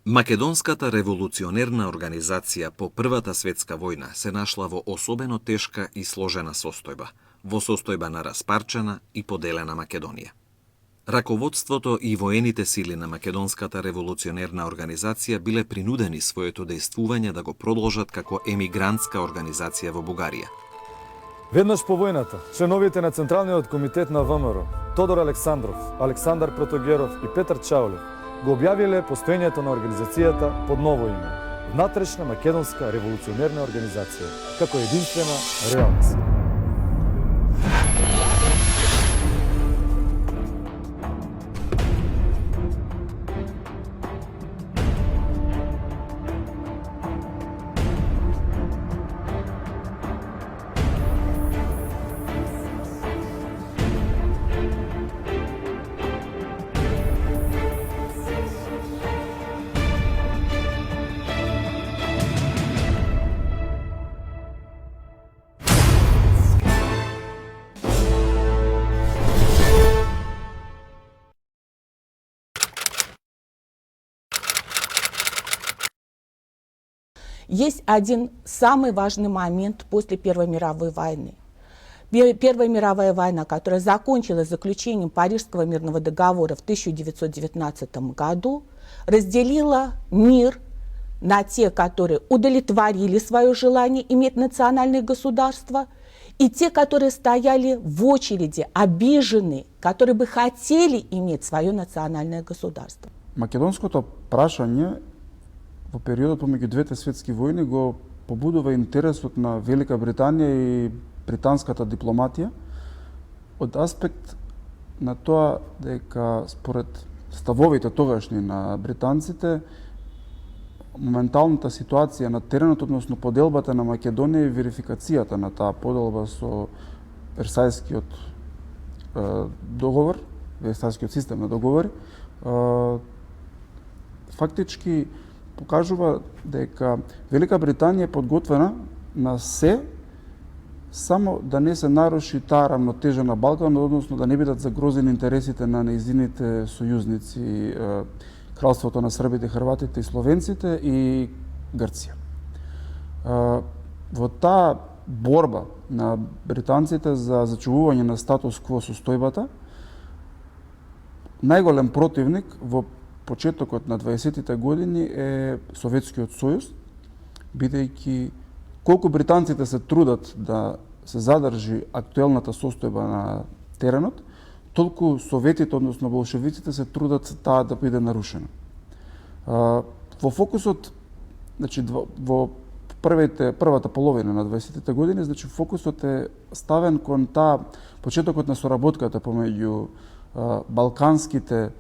Македонската револуционерна организација по Првата светска војна се нашла во особено тешка и сложена состојба, во состојба на распарчена и поделена Македонија. Раководството и воените сили на Македонската револуционерна организација биле принудени своето дејствување да го продолжат како емигрантска организација во Бугарија. Веднаш по војната, членовите на Централниот комитет на ВМРО, Тодор Александров, Александар Протогеров и Петар Чаулев, го објавиле постоењето на организацијата под ново име – Внатрешна македонска револуционерна организација, како единствена реална сила. Есть один самый важный момент после Первой мировой войны. Первая мировая война, которая закончилась заключением Парижского мирного договора в 1919 году, разделила мир на те, которые удовлетворили свое желание иметь национальное государство, и те, которые стояли в очереди, обиженные, которые бы хотели иметь свое национальное государство. Македонското прашање во периодот помеѓу двете светски војни го побудува интересот на Велика Британија и британската дипломатија од аспект на тоа дека според ставовите тогашни на британците моменталната ситуација на теренот, односно поделбата на Македонија и верификацијата на таа поделба со Версајскиот договор, Версајскиот систем на договори, фактички покажува дека Велика Британија е подготвена на се, само да не се наруши таа рамнотежа на Балкан, односно да не бидат загрозени интересите на нејзините сојузници, Кралството на србите, хрватите и словенците и Грција. Во таа борба на британците за зачувување на статус кво состојбата, најголем противник во почетокот на 20-тите години е Советскиот сојуз, бидејќи колку британците се трудат да се задржи актуелната состојба на теренот, толку советите, односно болшевиците, се трудат таа да биде нарушена. Во фокусот, значи во првата половина на 20-тите години, значи фокусот е ставен кон таа почетокот на соработката помеѓу балканските,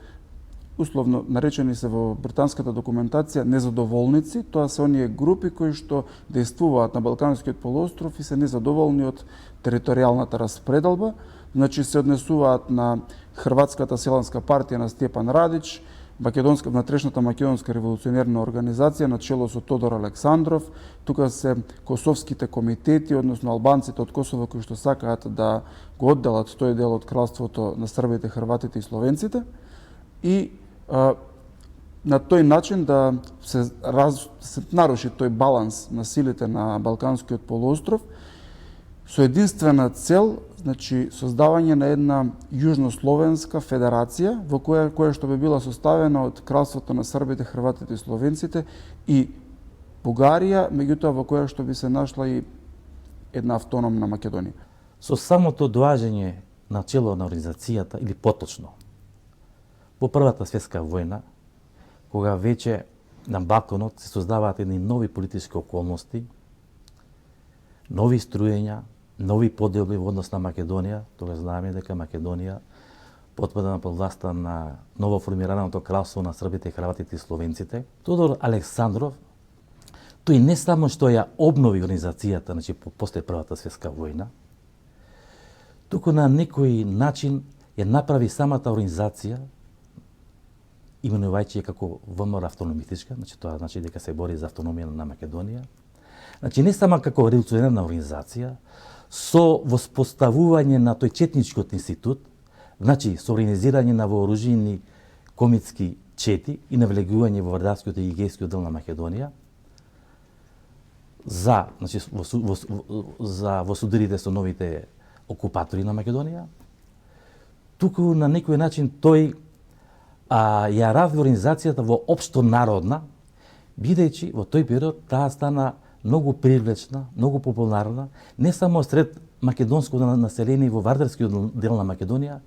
условно наречени се во британската документација незадоволници, тоа се оние групи кои што дејствуваат на Балканскиот полуостров и се незадоволни од територијалната распределба, значи се однесуваат на Хрватската селанска партија на Стјепан Радич, Внатрешната македонска револуционерна организација на чело со Тодор Александров, тука се косовските комитети, односно албанците од Косово кои што сакаат да го одделат тој дел од кралството на србите, хрватите и словенците, и на тој начин да се наруши тој баланс на силите на Балканскиот полуостров со единствена цел, значи создавање на една јужнословенска федерација во која што би била составена од Кралството на србите, хрватите и словенците и Бугарија, меѓутоа во која што би се нашла и една автономна Македонија. Со самото доаѓање на чело на организацијата, или поточно, во Првата светска војна, кога веќе на Балканот се создаваат едни нови политички околности, нови струјења, нови поделби во однос на Македонија, тога знаеме дека Македонија потпадна под власта на новоформираното кралство на србите, хрватите и словенците. Тодор Александров, тој не само што ја обнови организацијата, значи после Првата светска војна, туку на некој начин ја направи самата организација, именувајќи ја како ВМРО автономистичка, значи тоа значи дека се бори за автономија на Македонија. Значи не само како револуционерна организација, со воспоставување на тој четничкиот институт, значи со организирање на вооружени комитски чети и навлегување во Вардарскиот и Егејскиот дел на Македонија, значи, во сударите со новите окупатори на Македонија. Туку на некој начин тој ја разви организацијата во општо народна, бидејќи во тој период таа стана многу привлечна, многу популарна, не само сред македонското население во Вардарскиот дел на Македонија,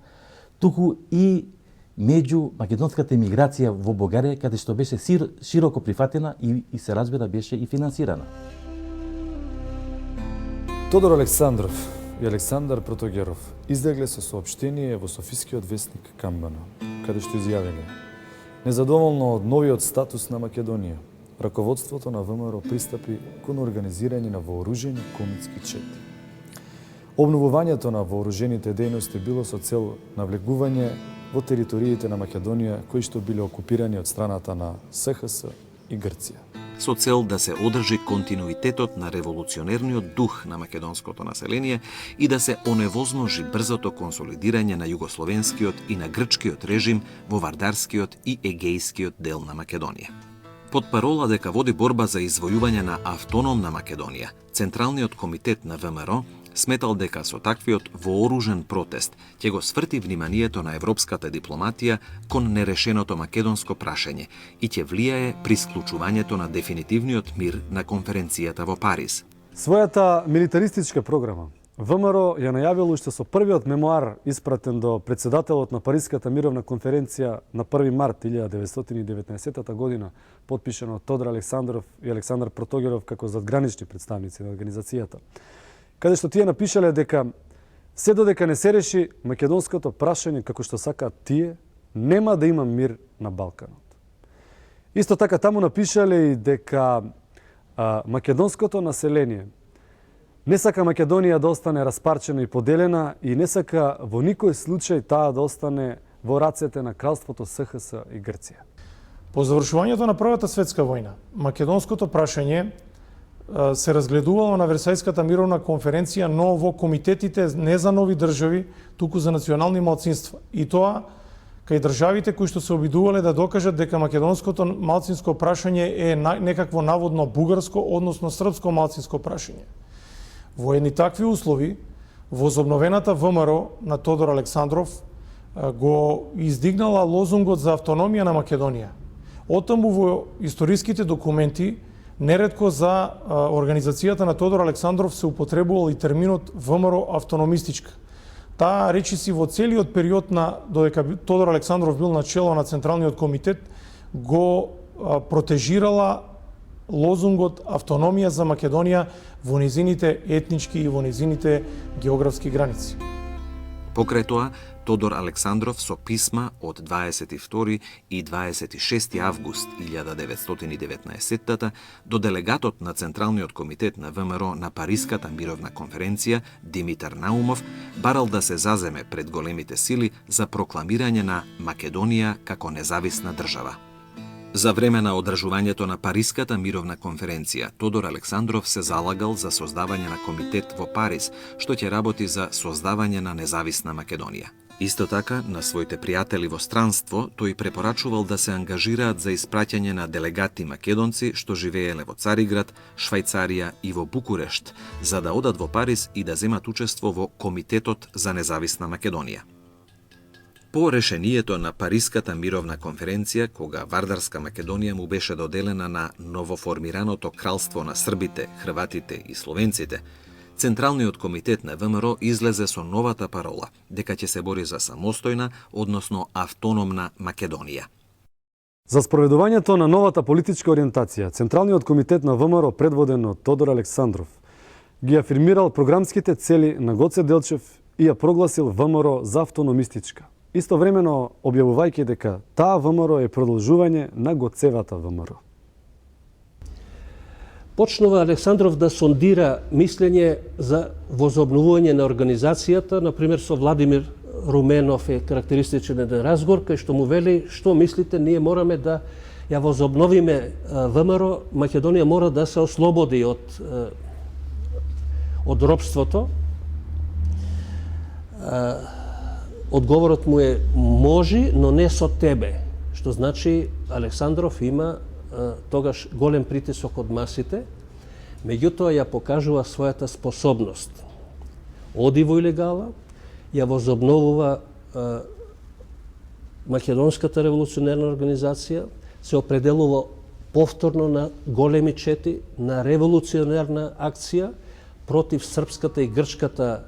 туку и меѓу македонската емиграција во Бугарија, каде што беше широко прифатена и се разбира беше и финансирана. Тодор Александров и Александар Протогеров излегле со соопштение во Софискиот весник Камбана, каде што изјавиле: незадоволно од новиот статус на Македонија, раководството на ВМРО пристапи кон организирање на вооружени комитски чети. Обновувањето на вооружените дејности било со цел навлегување во териториите на Македонија кои што биле окупирани од страната на СХС и Грција. Со цел да се одржи континуитетот на револуционерниот дух на македонското население и да се оневозможи брзото консолидирање на југословенскиот и на грчкиот режим во Вардарскиот и Егејскиот дел на Македонија. Под парола дека води борба за извојување на автономна Македонија, Централниот комитет на ВМРО сметал дека со таквиот вооружен протест ќе го сврти вниманието на европската дипломатија кон нерешеното македонско прашање и ќе влијае при склучувањето на дефинитивниот мир на конференцијата во Париз. Својата милитаристичка програма ВМРО ја најавила уште со првиот мемуар испратен до председателот на Париската мировна конференција на 1 март 1919 година, потпишано од Тодор Александров и Александар Протогеров како задгранични представници на организацијата, каде што тие напишале дека се додека не се реши македонското прашање како што сакаат тие, нема да има мир на Балканот. Исто така таму напишале и дека македонското население не сака Македонија да остане распарчена и поделена и не сака во никој случај таа да остане во рацете на кралството СХС и Грција. По завршувањето на Првата светска војна, македонското прашање се разгледувало на Версајската мировна конференција, но во комитетите не за нови држави, туку за национални малцинства. И тоа кај државите кои што се обидувале да докажат дека македонското малцинско прашање е некакво наводно бугарско, односно српско малцинско прашање. Во едни такви услови, возобновената ВМРО на Тодор Александров го издигнала лозунгот за автономија на Македонија. Оттаму во историските документи неретко за организацијата на Тодор Александров се употребувал и терминот ВМРО автономистичка. Таа речиси во целиот период на додека Тодор Александров бил на чело на Централниот комитет го протежирала лозунгот автономија за Македонија во низините етнички и во низините географски граници. Покрај тоа, Тодор Александров со писма од 22 и 26 август 1919 до делегатот на Централниот комитет на ВМРО на Париската мировна конференција Димитар Наумов барал да се заземе пред големите сили за прокламирање на Македонија како независна држава. За време на одржувањето на Париската мировна конференција, Тодор Александров се залагал за создавање на комитет во Париз, што ќе работи за создавање на независна Македонија. Исто така, на своите пријатели во странство, тој препорачувал да се ангажираат за испраќање на делегати македонци што живееле во Цариград, Швајцарија и во Букурешт, за да одат во Париз и да земат учество во Комитетот за независна Македонија. По решението на Париската мировна конференција, кога Вардарска Македонија му беше доделена на новоформираното кралство на србите, хрватите и словенците, Централниот комитет на ВМРО излезе со новата парола дека ќе се бори за самостојна, односно автономна Македонија. За спроведувањето на новата политичка ориентација, Централниот комитет на ВМРО, предводен од Тодор Александров, ги афирмирал програмските цели на Гоце Делчев и ја прогласил ВМРО за автономистичка. Истовремено објавувајќи дека таа ВМРО е продолжување на Гоцевата ВМРО. Почнува Александров да сондира мислење за возобновување на организацијата, например со Владимир Руменов е карактеристичен еден разговор кај што му вели: што мислите, ние мораме да ја возобновиме ВМРО, Македонија мора да се ослободи од робството. Одговорот му е: можи, но не со тебе. што значи Александров има тогаш голем притисок од масите, меѓутоа ја покажува својата способност. Оди во илегала, ја возобновува Македонската револуционерна организација, се определува повторно на големи чети, на револуционерна акција против српската и грчката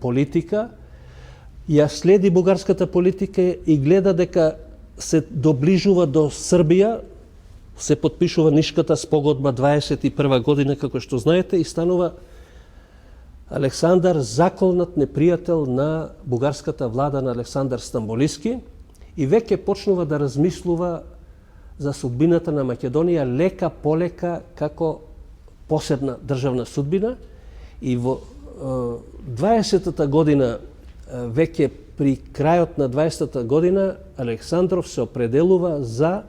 политика, ја следи бугарската политика и гледа дека се доближува до Србија, се подпишува Нишката спогодба 21 година, како што знаете, и станува Александар заколнат непријател на бугарската влада на Александар Стамболиски и веќе почнува да размислува за судбината на Македонија лека полека како посебна државна судбина и во 20-та година, веќе при крајот на 20-та година, Александров се определува за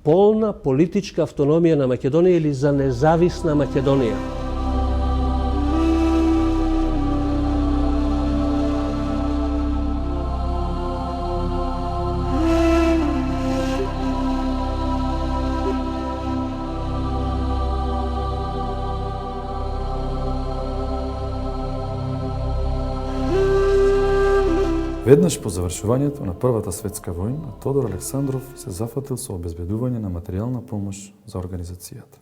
полна политичка автономија на Македонија или за независна Македонија. Веднаш по завршувањето на Првата светска војна, Тодор Александров се зафатил со обезбедување на материјална помош за организацијата.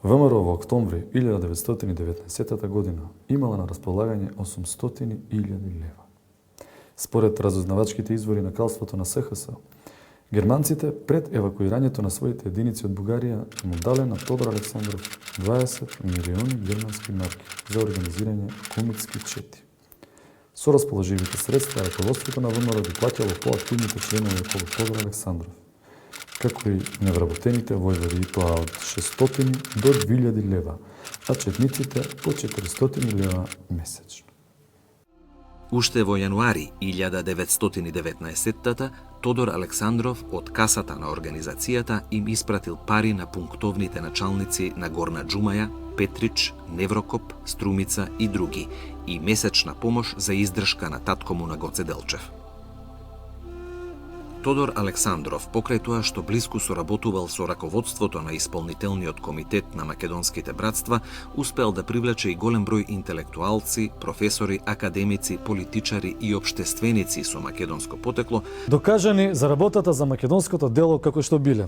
ВМРО во октомври 1919 година имала на располагање 800.000 лева. Според разузнавачките извори на кралството на СХС, германците пред евакуирањето на своите единици од Бугарија му дале на Тодор Александров 20 милиони германски марки за организирање комитски чети. Со расположивите средства, раководството на ВМРО ги плаќало поактивните членови околу Тодор Александров, како и невработените војводи, и тоа од 600 до 2000 лева, а четниците по 400 лева месечно. Уште во јануари 1919 Тодор Александров од касата на организацијата им испратил пари на пунктовните началници на Горна Џумаја, Петрич, Неврокоп, Струмица и други, и месечна помош за издршка на татко му на Гоце Делчев. Тодор Александров, покрај тоа што блиску соработувал со раководството на Исполнителниот комитет на македонските братства, успеал да привлече и голем број интелектуалци, професори, академици, политичари и општественици со македонско потекло, докажани за работата за македонското дело како што биле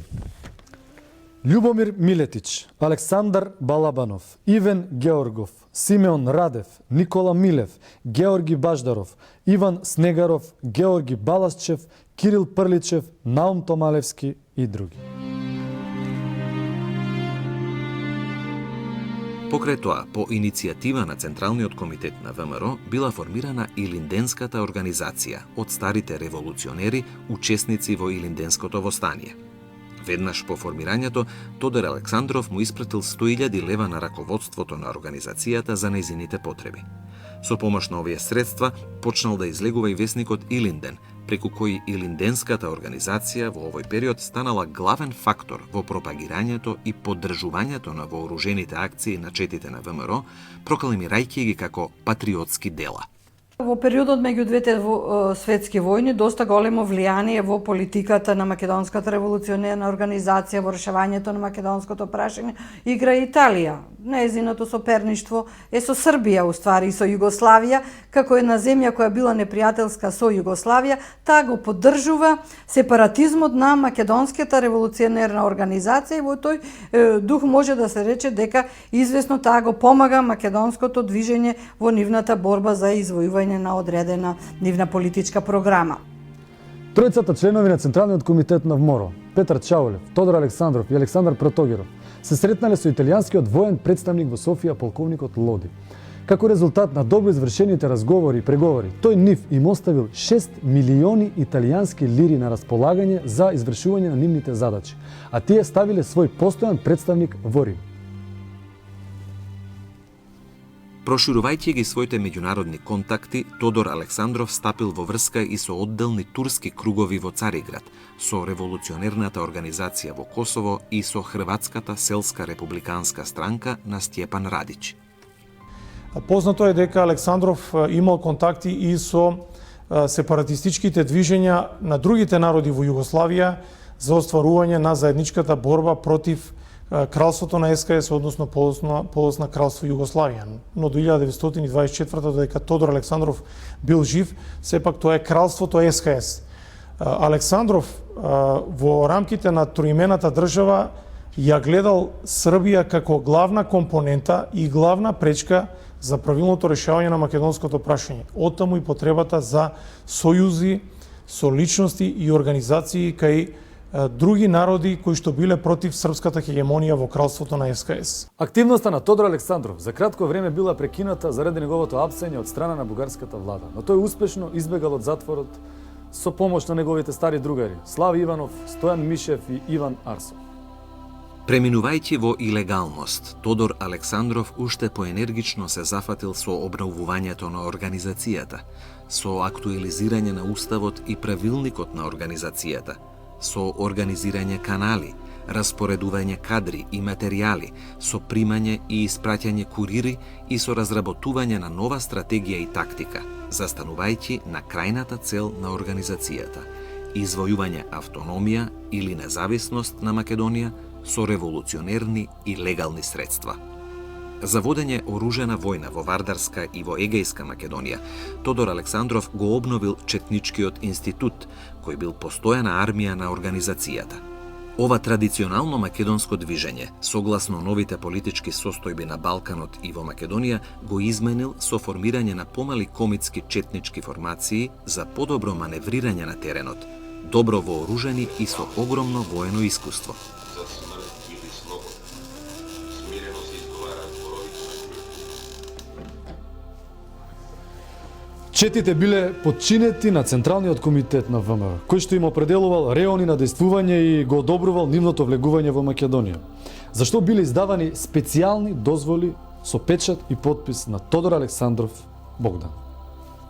Љубомир Милетич, Александар Балабанов, Ивен Георгов, Симеон Радев, Никола Милев, Георги Баждаров, Иван Снегаров, Георги Баласчев, Кирил Прличев, Наум Томалевски и други. Покрај тоа, по иницијатива на Централниот комитет на ВМРО, била формирана Илинденската организација од старите револуционери, учесници во Илинденското востание. Веднаш по формирањето, Тодор Александров му испратил 100.000 лева на раководството на организацијата за нејзините потреби. Со помош на овие средства, почнал да излегува и весникот Илинден, преку кој Илинденската организација во овој период станала главен фактор во пропагирањето и поддржувањето на вооружените акции на четите на ВМРО, прокламирајќи ги како патриотски дела. Во периодот меѓу двете светски војни доста големо влијание во политиката на Македонската револуционерна организација во решавањето на македонското прашање игра Италија. Нејзиното соперништво е со Србија, уствари и со Југославија, како една земја која била непријателска со Југославија, таа го поддржува сепаратизмот на Македонската револуционерна организација и во тој дух може да се рече дека извесно таа го помага македонското движење во нивната борба за извојување на одредена нивна политичка програма. Тројцата членови на Централниот комитет на ВМРО, Петар Чаулев, Тодор Александров и Александар Протогеров, се сретнале со италијанскиот воен представник во Софија, полковникот Лоди. Како резултат на добро извршените разговори и преговори, тој нив им оставил 6 милиони италијански лири на располагање за извршување на нивните задачи, а тие ставиле свој постојан представник во Рим. Проширувајќи ги своите меѓународни контакти, Тодор Александров стапил во врска и со одделни турски кругови во Цариград, со револуционерната организација во Косово и со Хрватската селска републиканска странка на Стјепан Радиć. Познато е дека Александров имал контакти и со сепаратистичките движења на другите народи во Југославија за остварување на заедничката борба против кралството на СКС, односно полосно кралство Југославија. Но до 1924 додека Тодор Александров бил жив, сепак тоа е кралството СКС. Александров во рамките на троимената држава ја гледал Србија како главна компонента и главна пречка за правилното решавање на македонското прашање. Оттаму и потребата за сојузи со личности и организации кај други народи кои што биле против српската хегемонија во кралството на СКС. Активноста на Тодор Александров за кратко време била прекината заради неговото апсење од страна на бугарската влада, но тој успешно избегал од затворот со помош на неговите стари другари Слави Иванов, Стојан Мишев и Иван Арсов. Преминувајќи во илегалност, Тодор Александров уште поенергично се зафатил со обновувањето на организацијата, со актуализирање на уставот и правилникот на организацијата, со организирање канали, распоредување кадри и материјали, со примање и испраќање курири и со разработување на нова стратегија и тактика, застанувајќи на крајната цел на организацијата – извојување автономија или независност на Македонија со револуционерни и легални средства. За водење оружена војна во Вардарска и во Егејска Македонија, Тодор Александров го обновил Четничкиот институт, кој бил постојана армија на организацијата. Ова традиционално македонско движење, согласно новите политички состојби на Балканот и во Македонија, го изменил со формирање на помали комитски четнички формации за подобро маневрирање на теренот, добро вооружени и со огромно воено искуство. Четите биле подчинети на Централниот комитет на ВМРО, кој што им определувал реони на действување и го одобрувал нивното влегување во Македонија. Зашто биле издавани специјални дозволи со печат и подпис на Тодор Александров Богдан.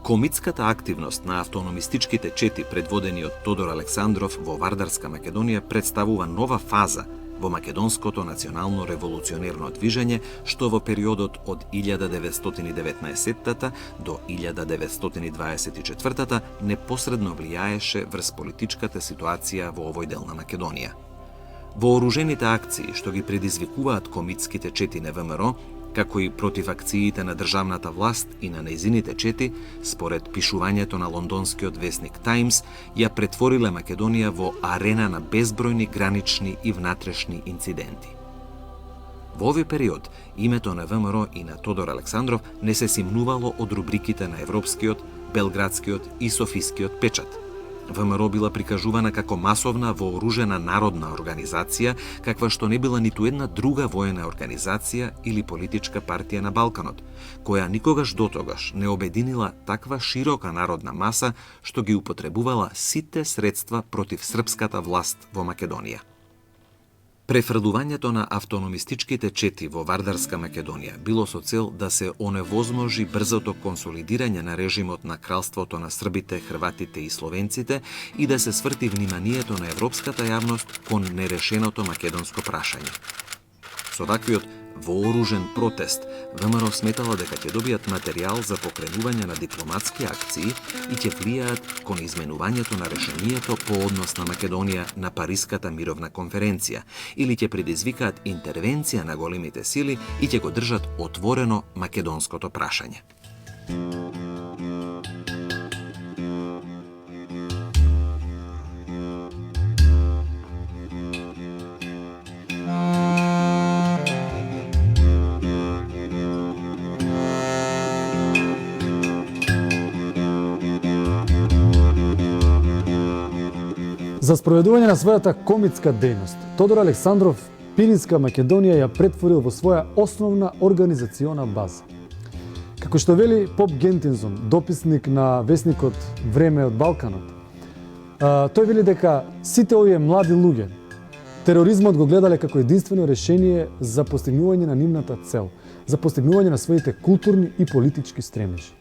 Комитската активност на автономистичките чети предводени од Тодор Александров во Вардарска Македонија представува нова фаза во македонското национално револуционерно движење, што во периодот од 1919 до 1924 непосредно влијаеше врз политичката ситуација во овој дел на Македонија. Вооружените акции што ги предизвикуваат комитските чети на ВМРО, како и против акциите на државната власт и на нејзините чети, според пишувањето на лондонскиот весник Таймс, ја претвориле Македонија во арена на безбројни гранични и внатрешни инциденти. Во овој период, името на ВМРО и на Тодор Александров не се симнувало од рубриките на европскиот, белградскиот и софискиот печат. ВМРО била прикажувана како масовна вооружена народна организација, каква што не била ниту една друга воена организација или политичка партија на Балканот, која никогаш дотогаш не обединила таква широка народна маса што ги употребувала сите средства против српската власт во Македонија. Префрлувањето на автономистичките чети во Вардарска Македонија било со цел да се оневозможи брзото консолидирање на режимот на кралството на србите, хрватите и словенците и да се сврти вниманието на европската јавност кон нерешеното македонско прашање. Со ваквиот вооружен протест, ВМРО сметала дека ќе добијат материјал за покренување на дипломатски акции и ќе влијаат кон изменувањето на решението по однос на Македонија на Париската мировна конференција или ќе предизвикаат интервенција на големите сили и ќе го држат отворено македонското прашање. За спроведување на својата комитска дејност, Тодор Александров Пиринска Македонија ја претворил во своја основна организациона база. Како што вели Поп Гентинзон, дописник на весникот Време од Балканот, тој вели дека сите овие млади луѓе тероризмот го гледале како единствено решение за постигнување на нивната цел, за постигнување на своите културни и политички стремежи.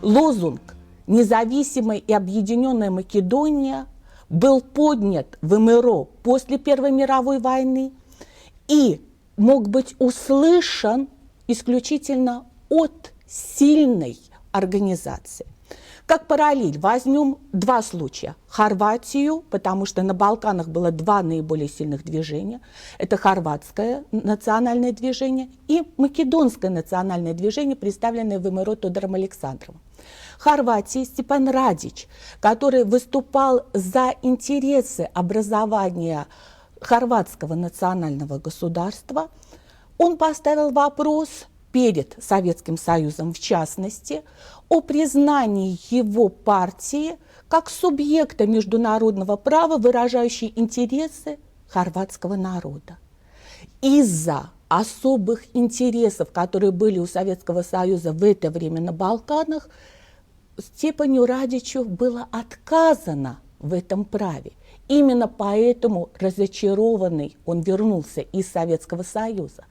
Лозунг «Независимая и объединенная Македония» был поднят в ВМРО после Первой мировой войны и мог быть услышан исключительно от сильной организации. Как параллель возьмем два случая. Хорватию, потому что на Балканах было два наиболее сильных движения. Это хорватское национальное движение и македонское национальное движение, представленное в МРО Тодором Александровым. В Хорватии Степан Радич, который выступал за интересы образования хорватского национального государства, он поставил вопрос перед Советским Союзом, в частности, о признании его партии как субъекта международного права, выражающей интересы хорватского народа. Из-за особых интересов, которые были у Советского Союза в это время на Балканах, Степану Радичу было отказано в этом праве. Именно поэтому разочарованный он вернулся из Советского Союза.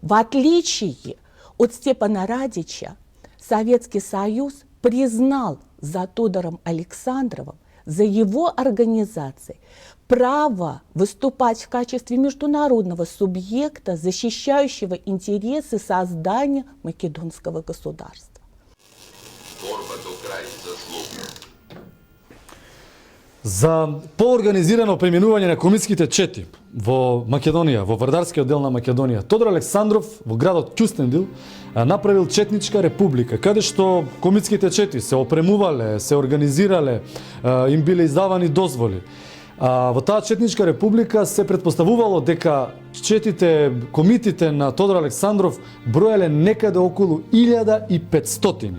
В отличие от Степана Радича, Советский Союз признал за Тодором Александровым, за его организацией, право выступать в качестве международного субъекта, защищающего интересы создания македонского государства. За поорганизирано преминување на комитските чети во Македонија, во Вардарскиот дел на Македонија, Тодор Александров во градот Кюстендил направил четничка република, каде што комитските чети се опремувале, се организирале, им биле издавани дозволи. Во таа четничка република се предпоставувало дека четите комитите на Тодор Александров броеле некаде околу 1500.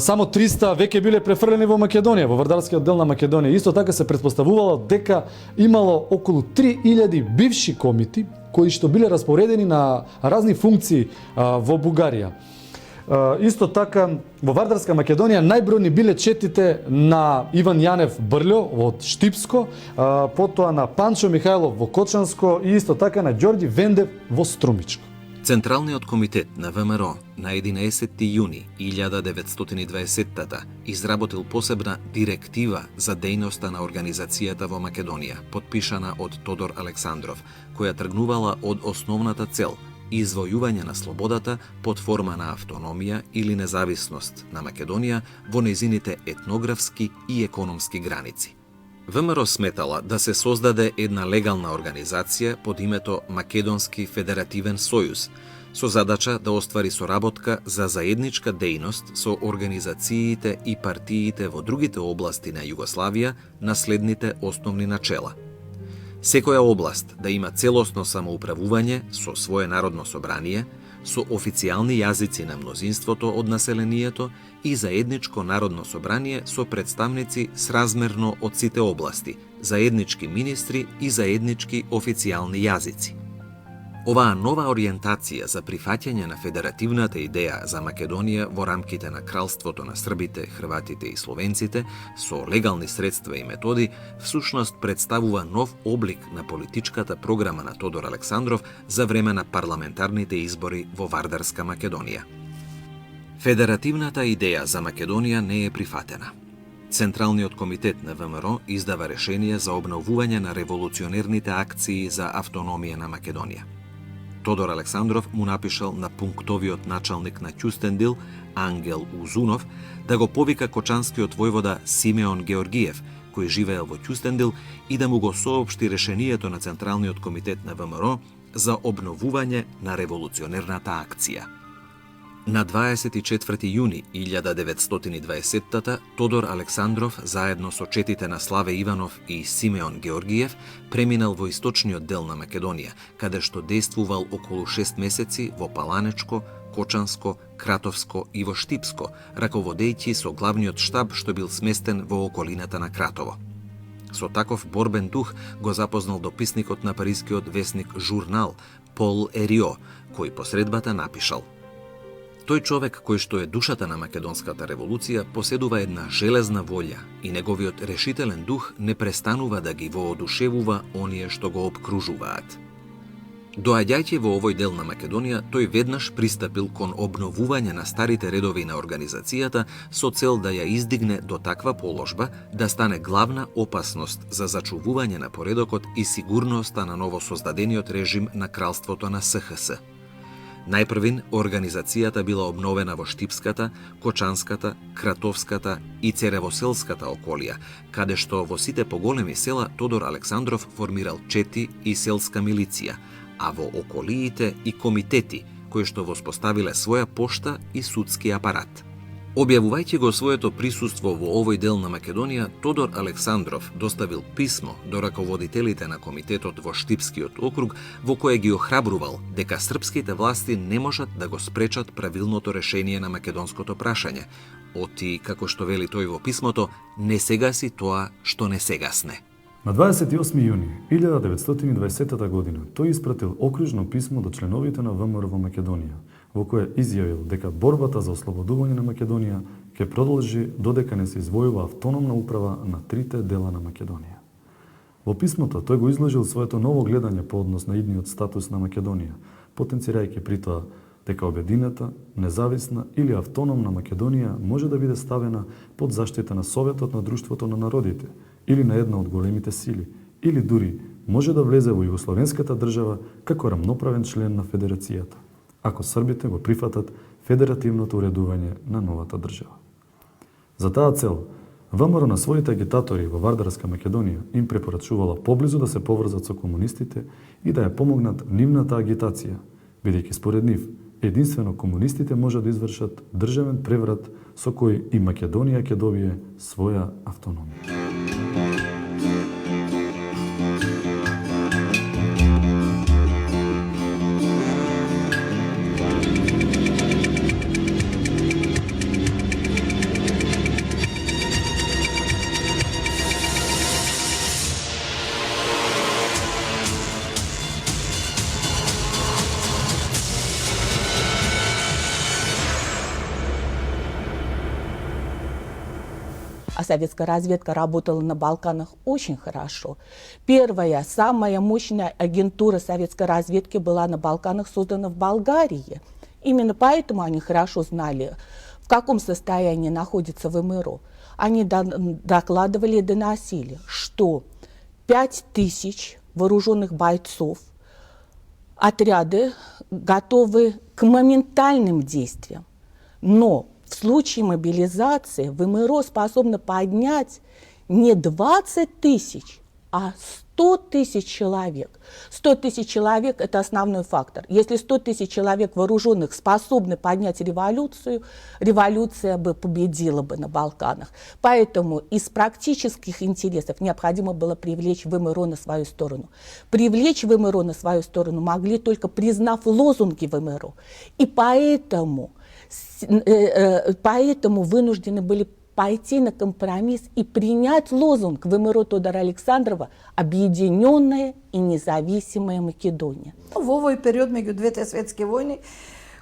Само 300 веќе биле префрлени во Македонија, во Вардарскиот дел на Македонија. Исто така се претпоставувало дека имало околу 3000 бивши комити кои што биле распоредени на разни функции во Бугарија. Исто така во Вардарска Македонија најбројни биле четите на Иван Јанев Брлјо од Штипско, потоа на Панчо Михајлов во Кочанско и исто така на Ѓорѓи Вендев во Струмичко. Централниот комитет на ВМРО на 11 јуни 1920 изработил посебна директива за дејноста на организацијата во Македонија, подпишана од Тодор Александров, која тргнувала од основната цел извојување на слободата под форма на автономија или независност на Македонија во нејзините етнографски и економски граници. ВМРО сметала да се создаде една легална организација под името Македонски федеративен сојуз, со задача да оствари соработка за заедничка дејност со организациите и партиите во другите области на Југославија на следните основни начела. Секоја област да има целосно самоуправување со свое народно собрание, со официјални јазици на мнозинството од населението и заедничко народно собрание со представници сразмерно од сите области, заеднички министри и заеднички официјални јазици. Оваа нова ориентација за прифаќање на федеративната идеја за Македонија во рамките на кралството на србите, хрватите и словенците со легални средства и методи всушност представува нов облик на политичката програма на Тодор Александров за време на парламентарните избори во Вардарска Македонија. Федеративната идеја за Македонија не е прифатена. Централниот комитет на ВМРО издава решение за обновување на револуционерните акции за автономија на Македонија. Тодор Александров му напишал на пунктовиот началник на Кюстендил, Ангел Узунов, да го повика кочанскиот војвода Симеон Георгиев, кој живеел во Кюстендил, и да му го соопшти решението на Централниот комитет на ВМРО за обновување на револуционерната акција. На 24 јуни 1920 Тодор Александров заедно со четите на Славе Иванов и Симеон Георгиев преминал во источниот дел на Македонија, каде што действувал околу 6 месеци во Паланечко, Кочанско, Кратовско и во Штипско, раководејќи со главниот штаб што бил сместен во околината на Кратово. Со таков борбен дух го запознал дописникот на парискиот весник Журнал Пол Ерио, кој посредбата напишал: Тој човек кој што е душата на македонската револуција поседува една железна волја и неговиот решителен дух не престанува да ги воодушевува оние што го обкружуваат. Доаѓајќи во овој дел на Македонија, тој веднаш пристапил кон обновување на старите редови на организацијата со цел да ја издигне до таква положба да стане главна опасност за зачувување на поредокот и сигурноста на новосоздадениот режим на кралството на СХС. Најпрвин, организацијата била обновена во Штипската, Кочанската, Кратовската и Церевоселската околија, каде што во сите поголеми села Тодор Александров формирал чети и селска милиција, а во околиите и комитети, кои што воспоставиле своја пошта и судски апарат. Објавувајќи го своето присуство во овој дел на Македонија, Тодор Александров доставил писмо до раководителите на комитетот во Штипскиот округ, во кое ги охрабрувал дека српските власти не можат да го спречат правилното решение на македонското прашање, оти, како што вели тој во писмото, не сегаси тоа што не сегасне. На 28 јуни 1920 година тој испратил окружно писмо до членовите на ВМРО во Македонија, во кое изјавил дека борбата за ослободување на Македонија ќе продолжи додека не се извојува автономна управа на трите дела на Македонија. Во писмото тој го изложил своето ново гледање по однос на идниот статус на Македонија, потенцирајќи при тоа дека обединета, независна или автономна Македонија може да биде ставена под заштита на Советот на Друштвото на народите или на една од големите сили, или дури може да влезе во Југословенската држава како рамноправен член на Федерацијата, ако србите го прифатат федеративното уредување на новата држава. За таа цел, ВМРО на своите агитатори во Вардарска Македонија им препорачувала поблизу да се поврзат со комунистите и да ја помогнат нивната агитација, бидејќи според нив единствено комунистите може да извршат државен преврат со кој и Македонија ќе добие своја автономија. А советская разведка работала на Балканах очень хорошо. Первая, самая мощная агентура советской разведки была на Балканах создана в Болгарии. Именно поэтому они хорошо знали, в каком состоянии находится ВМРО. Они докладывали и доносили, что 5000 вооруженных бойцов, отряды готовы к моментальным действиям. Но в случае мобилизации ВМРО способно поднять не 20 000, а 100 000 человек. 100 000 человек – это основной фактор. Если 100 000 человек вооруженных способны поднять революцию, революция бы победила бы на Балканах. Поэтому из практических интересов необходимо было привлечь ВМРО на свою сторону. Привлечь ВМРО на свою сторону могли только признав лозунги ВМРО. И поэтому вынуждены были пойти на компромисс и принять лозунг ВМРО Тодора Александрова «Объединенная и независимая Македонија». Во овој период меѓу двете светски војни,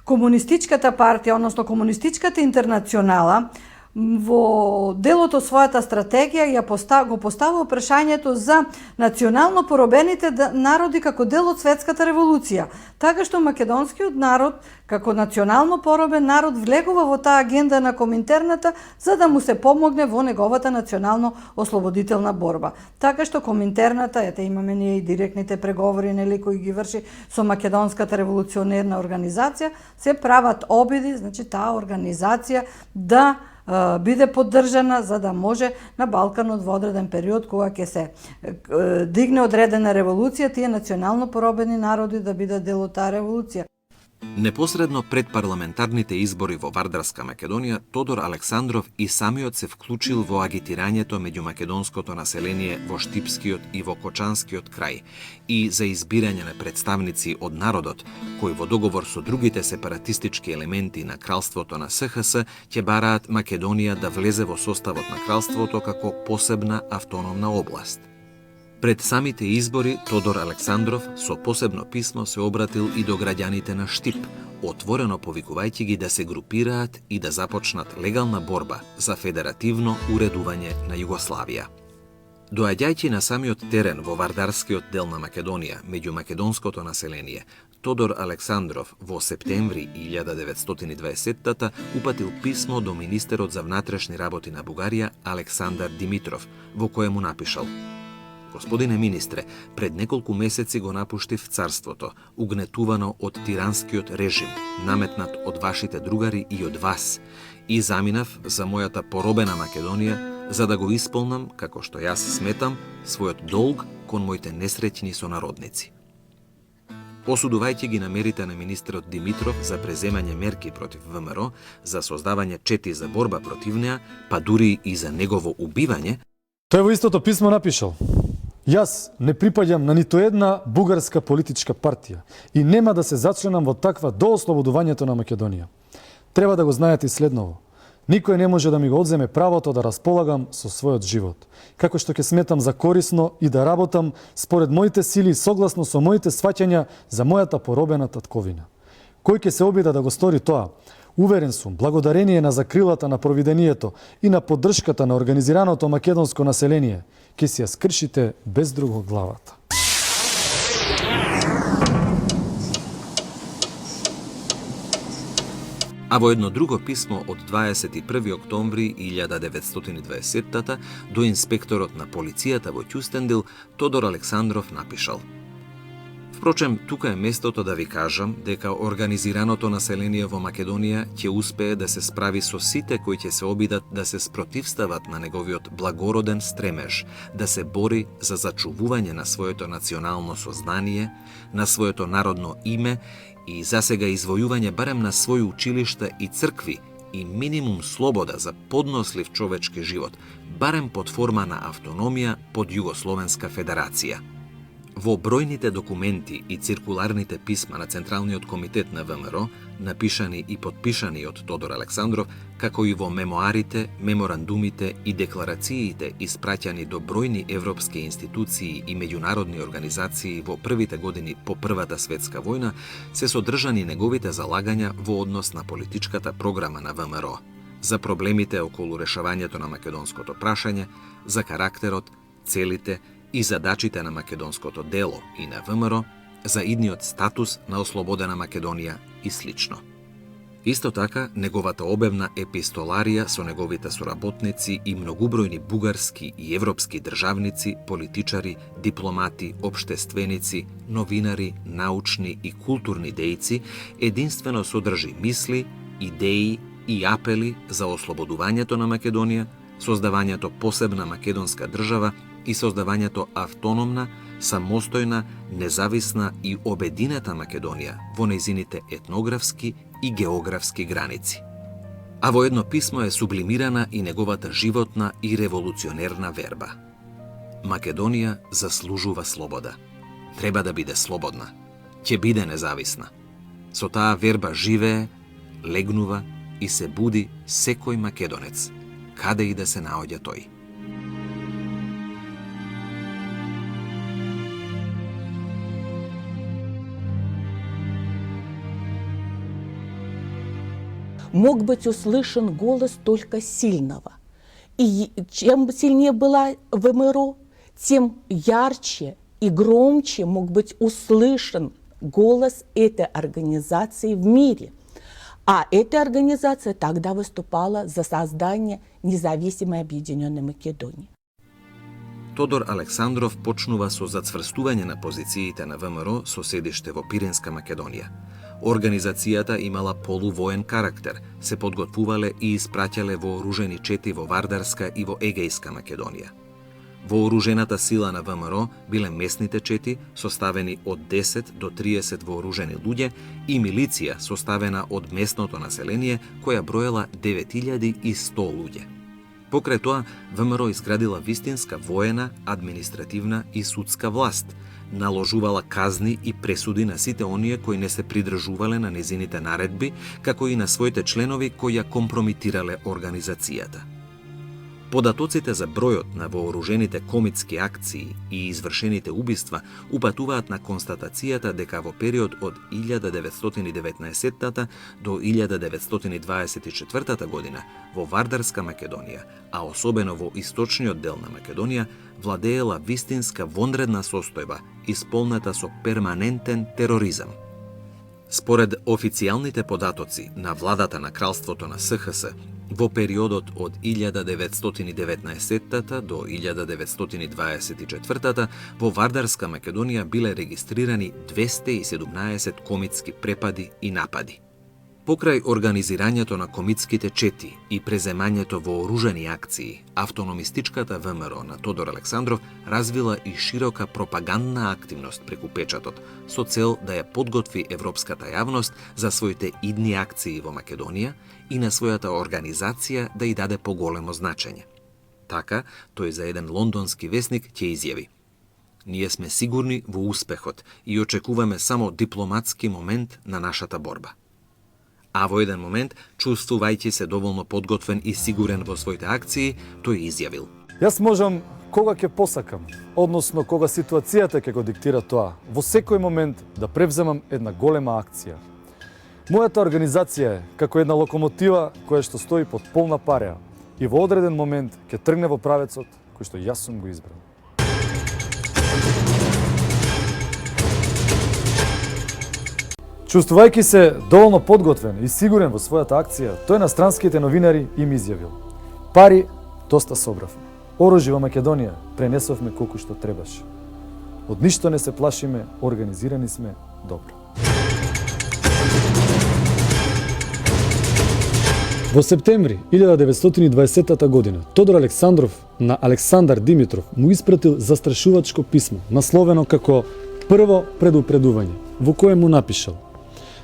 комунистичката партија, односно комунистичката интернационала, во делото својата стратегија го поставува прашањето за национално поробените народи како дел од светската револуција, така што македонскиот народ како национално поробен народ влегува во таа агенда на Коминтерната за да му се помогне во неговата национално ослободителна борба. Така што Коминтерната, ете имаме ние и директните преговори нели кои ги врши со македонската револуционерна организација, се прават обиди, значи таа организација да биде поддржана за да може на Балканот во одреден период кога ќе се дигне одредена револуција, тие национално поробени народи да бидат дел од таа револуција. Непосредно пред парламентарните избори во Вардарска Македонија, Тодор Александров и самиот се вклучил во агитирањето меѓу македонското население во Штипскиот и во Кочанскиот крај и за избирање на представници од народот, кои во договор со другите сепаратистички елементи на кралството на СХС ќе бараат Македонија да влезе во составот на кралството како посебна автономна област. Пред самите избори, Тодор Александров со посебно писмо се обратил и до граѓаните на Штип, отворено повикувајќи ги да се групираат и да започнат легална борба за федеративно уредување на Југославија. Доаѓајќи на самиот терен во Вардарскиот дел на Македонија, меѓу македонското население, Тодор Александров во септември 1920-та упатил писмо до министерот за внатрешни работи на Бугарија Александар Димитров, во кое му напишал: Господине министре, пред неколку месеци го напуштив царството, угнетувано од тиранскиот режим, наметнат од вашите другари и од вас, и заминав за мојата поробена Македонија, за да го исполнам, како што јас сметам, својот долг кон моите несреќни сонародници. Осудувајќи ги намерите на министерот Димитров за преземање мерки против ВМРО, за создавање чети за борба против неа, па дури и за негово убивање, Тој во истото писмо напишал: Јас не припаѓам на ниту една бугарска политичка партија и нема да се зачленам во таква до ослободувањето на Македонија. Треба да го знаете и следново. Никој не може да ми го одземе правото да располагам со својот живот, како што ќе сметам за корисно и да работам според моите сили согласно со моите сваќања за мојата поробена татковина. Кој ќе се обида да го стори тоа? Уверен сум, благодарение на закрилата на провидението и на поддршката на организираното македонско население, ќе си ја скршите без друго главата. А во едно друго писмо од 21. октомври 1920 до инспекторот на полицијата во Ќустендил, Тодор Александров напишал: Впрочем, тука е местото да ви кажам дека организираното население во Македонија ќе успее да се справи со сите кои ќе се обидат да се спротивстават на неговиот благороден стремеж да се бори за зачувување на своето национално сознание, на своето народно име и засега извојување барем на своји училишта и цркви и минимум слобода за поднослив човечки живот, барем под форма на автономија под Југословенска федерација. Во бројните документи и циркуларните писма на Централниот комитет на ВМРО, напишани и подпишани од Тодор Александров, како и во мемоарите, меморандумите и декларациите испраќани до бројни европски институции и меѓународни организации во првите години по Првата светска војна, се содржани неговите залагања во однос на политичката програма на ВМРО, за проблемите околу решавањето на македонското прашање, за карактерот, целите и задачите на македонското дело и на ВМРО, за идниот статус на ослободена Македонија и слично. Исто така, неговата обемна епистоларија со неговите соработници и многубројни бугарски и европски државници, политичари, дипломати, општественици, новинари, научни и културни дејци единствено содржи мисли, идеи и апели за ослободувањето на Македонија, создавањето посебна македонска држава и создавањето автономна, самостојна, независна и обединета Македонија во нејзините етнографски и географски граници. А во едно писмо е сублимирана и неговата животна и револуционерна верба. Македонија заслужува слобода. Треба да биде слободна. Ќе биде независна. Со таа верба живее, легнува и се буди секој македонец, каде и да се наоѓа тој. Мог быть услышан голос только сильного. И чем сильнее была ВМРО, тем ярче и громче мог быть услышан голос этой организации в мире. А эта организация тогда выступала за создание независимой объединенной Македонии. Тодор Александров почнува со зацврстување на позициите на ВМРО со седиште во Пиринска Македонија. Организацијата имала полувоен карактер, се подготвувале и испраќале вооружени чети во Вардарска и во Егејска Македонија. Вооружената сила на ВМРО биле местните чети, составени од 10 до 30 вооружени луѓе, и милиција составена од местното население, која броела 9100 луѓе. Покрај тоа, ВМРО изградила вистинска воена, административна и судска власт, наложувала казни и пресуди на сите оние кои не се придржувале на незините наредби, како и на своите членови кои ја компромитирале организацијата. Податоците за бројот на вооружените комитски акции и извршените убиства упатуваат на констатацијата дека во период од 1919 до 1924 година во Вардарска Македонија, а особено во источниот дел на Македонија, владеела вистинска вонредна состојба, исполнета со перманентен тероризам. Според официјалните податоци на владата на кралството на СХС, Во периодот од 1919 до 1924 во Вардарска Македонија биле регистрирани 217 комитски препади и напади. Покрај организирањето на комитските чети и преземањето во оружени акции, автономистичката ВМРО на Тодор Александров развила и широка пропагандна активност преку печатот, со цел да ја подготви европската јавност за своите идни акции во Македонија и на својата организација да ја даде поголемо значење. Така, тој за еден лондонски весник ќе изјави: "Ние сме сигурни во успехот и очекуваме само дипломатски момент на нашата борба." А во еден момент, чувствувајќи се доволно подготвен и сигурен во своите акции, тој изјавил: Јас можам кога ќе посакам, односно кога ситуацијата ќе го диктира тоа, во секој момент да превземам една голема акција. Мојата организација е како една локомотива која што стои под полна пареа и во одреден момент ќе тргне во правецот кој што јас сум го избрал. Чувствувајќи се доволно подготвен и сигурен во својата акција, тој на странските новинари им изјавил: "Пари доста собравме. Оружје во Македонија пренесовме колку што требаше. Од ништо не се плашиме, организирани сме добро." Во септември 1920 година Тодор Александров на Александар Димитров му испратил застрашувачко писмо, насловено како "Прво предупредување", во кое му напишал: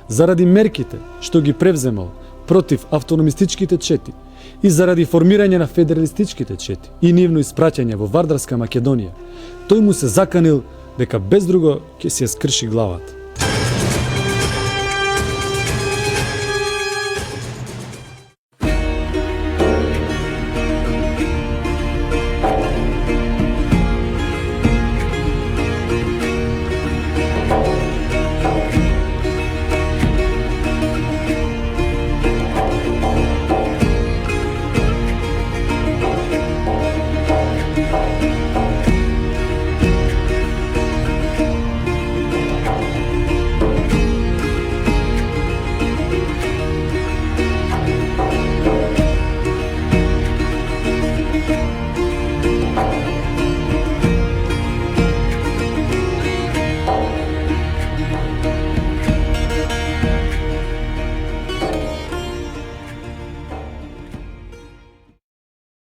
"Заради мерките што ги превземал против автономистичките чети и заради формирање на федералистичките чети и нивно испраќање во Вардарска Македонија, тој му се заканил дека без друго ќе се скрши главата.